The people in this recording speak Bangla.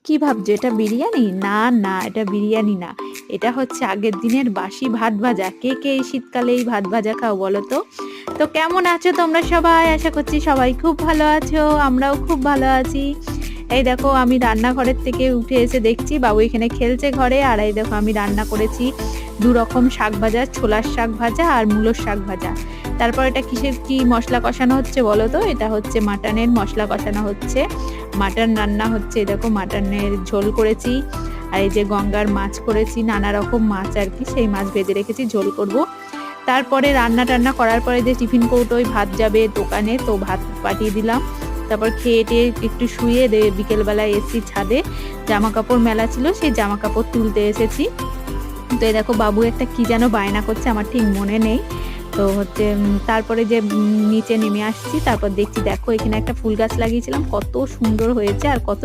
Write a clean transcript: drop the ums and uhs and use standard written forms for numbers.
কি ভাবছো এটা বিরিয়ানি? না না, এটা বিরিয়ানি না, এটা হচ্ছে আগের দিনের বাসি ভাত ভাজা। কে কে এই শীতকালে এই ভাত ভাজা খাও বলো তো? তো কেমন আছো তোমরা সবাই? আশা করছি সবাই খুব ভালো আছো, আমরাও খুব ভালো আছি। এই দেখো আমি রান্নাঘরের থেকে উঠে এসে দেখছি বাবু এখানে খেলছে ঘরে, আর এই দেখো আমি রান্না করেছি দু রকম শাক ভাজা, ছোলার শাক ভাজা আর মূলোর শাক ভাজা। তারপর এটা কিসের কি মশলা কষানো হচ্ছে বলো তো? এটা হচ্ছে মাটনের মশলা কষানো হচ্ছে, মাটন রান্না হচ্ছে। দেখো মাটনের ঝোল করেছি, আর এই যে গঙ্গার মাছ করেছি, নানা রকম মাছ আর কি, সেই মাছ ভেজে রেখেছি, ঝোল করব। তারপরে রান্না টান্না করার পরে যে টিফিন কৌটোয় ভাত যাবে দোকানে, তো ভাত পাঠিয়ে দিলাম। তারপর খেয়ে টেয়ে একটু শুয়ে বিকেলবেলায় এসেছি ছাদে, জামা কাপড় মেলা ছিল, সেই জামা কাপড় তুলতে এসেছি। তো এই দেখো বাবু একটা কি যেন বায়না করছে, আমার ঠিক মনে নেই। তো হচ্ছে তারপরে যে নিচে নেমে আসছি, তারপর দেখছি দেখো এখানে একটা ফুল গাছ লাগিয়েছিলাম, কত সুন্দর হয়েছে আর কত